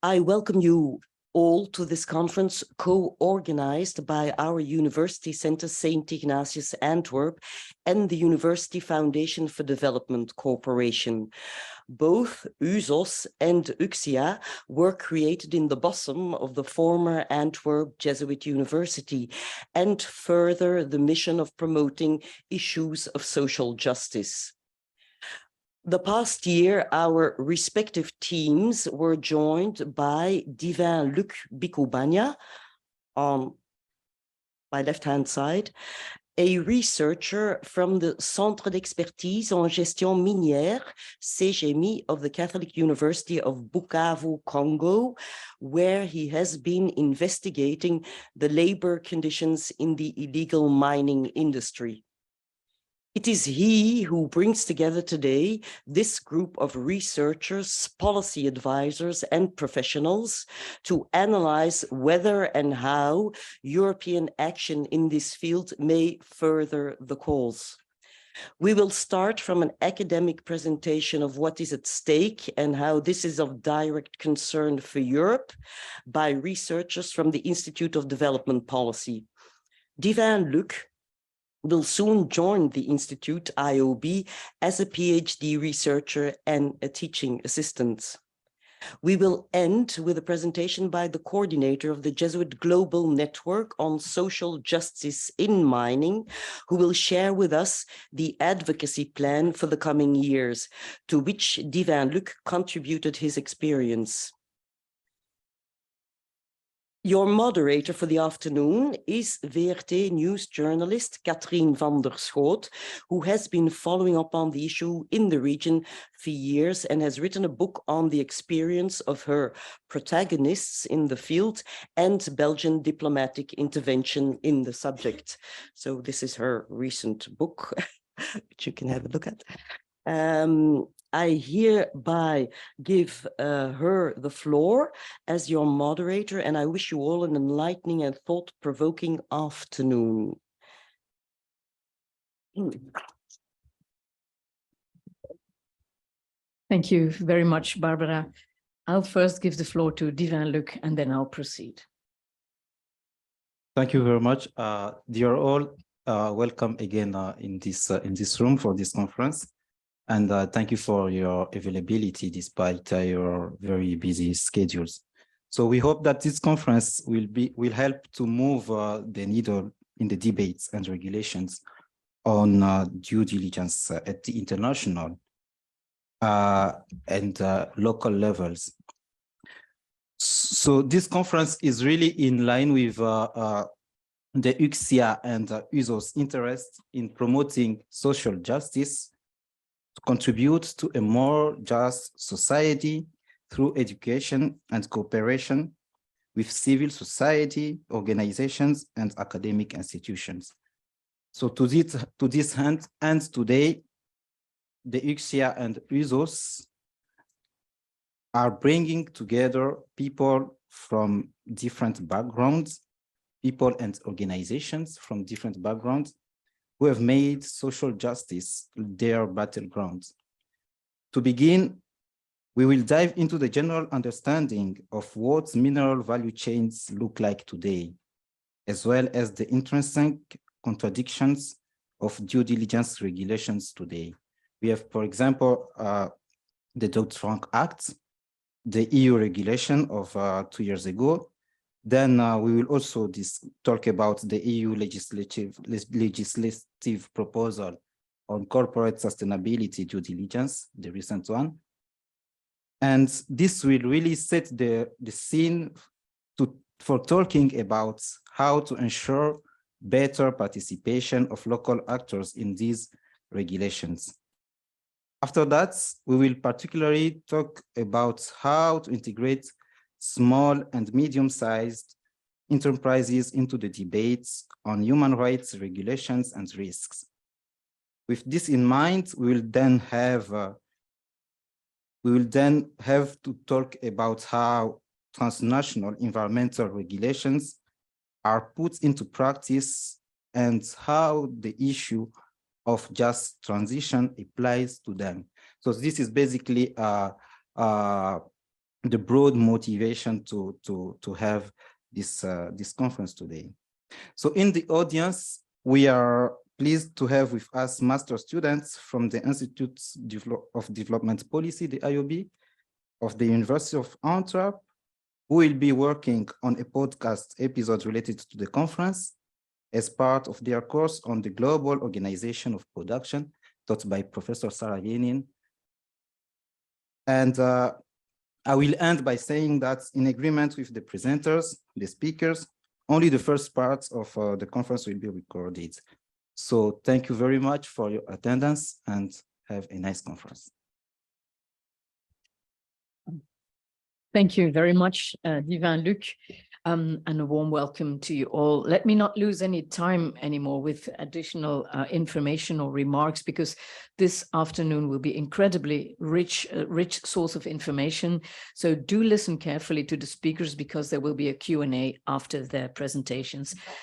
I welcome you all to this conference co-organized by our University Center St. Ignatius Antwerp and the University Foundation for Development Corporation. Both USOS and UCSIA were created in the bosom of the former Antwerp Jesuit University and further the mission of promoting issues of social justice. The past year, our respective teams were joined by Divin Luc Bicobagna on my left-hand side, a researcher from the Centre d'Expertise en Gestion Minière, CGMI, of the Catholic University of Bukavu, Congo, where he has been investigating the labor conditions in the illegal mining industry. It is he who brings together today this group of researchers, policy advisors, and professionals to analyze whether and how European action in this field may further the cause. We will start from an academic presentation of what is at stake and how this is of direct concern for Europe by researchers from the Institute of Development Policy. Divin Luc will soon join the Institute IOB as a PhD researcher and a teaching assistant. We will end with a presentation by the coordinator of the Jesuit Global Network on Social Justice in Mining, who will share with us the advocacy plan for the coming years, to which Divin Luc contributed his experience. Your moderator for the afternoon is VRT news journalist Katrien van der Schoot, who has been following up on the issue in the region for years and has written a book on the experience of her protagonists in the field and Belgian diplomatic intervention in the subject. So this is her recent book, which you can have a look at. I hereby give her the floor as your moderator, and I wish you all an enlightening and thought-provoking afternoon. Thank you very much, Barbara. I'll first give the floor to Divin Luc, and then I'll proceed. Thank you very much. Dear all, welcome again in this room for this conference. And thank you for your availability despite your very busy schedules. So we hope that this conference will help to move the needle in the debates and regulations on due diligence at the international and local levels. So this conference is really in line with the UCSIA and USO's interest in promoting social justice, to contribute to a more just society through education and cooperation with civil society, organizations, and academic institutions. So to this end, and today, the UCSIA and USOS are bringing together people from different backgrounds, people and organizations from different backgrounds, who have made social justice their battlegrounds. To begin, we will dive into the general understanding of what mineral value chains look like today, as well as the intrinsic contradictions of due diligence regulations today. We have, for example, the Dodd-Frank Act, the EU regulation of 2 years ago. Then we will also talk about the EU legislative proposal on corporate sustainability due diligence, the recent one. And this will really set the scene for talking about how to ensure better participation of local actors in these regulations. After that, we will particularly talk about how to integrate small and medium-sized enterprises into the debates on human rights regulations and risks. With this in mind, we will then have to talk about how transnational environmental regulations are put into practice and how the issue of just transition applies to them. So this is basically the broad motivation to have this conference today. So in the audience, we are pleased to have with us master students from the Institute of Development Policy, the IOB, of the University of Antwerp, who will be working on a podcast episode related to the conference as part of their course on the global organization of production taught by Professor Sarah Yenin. And I will end by saying that in agreement with the presenters, the speakers, only the first part of the conference will be recorded. So thank you very much for your attendance and have a nice conference. Thank you very much, Divin Luc, and a warm welcome to you all. Let me not lose any time anymore with additional information or remarks, because this afternoon will be incredibly rich source of information. So do listen carefully to the speakers, because there will be a Q&A after their presentations.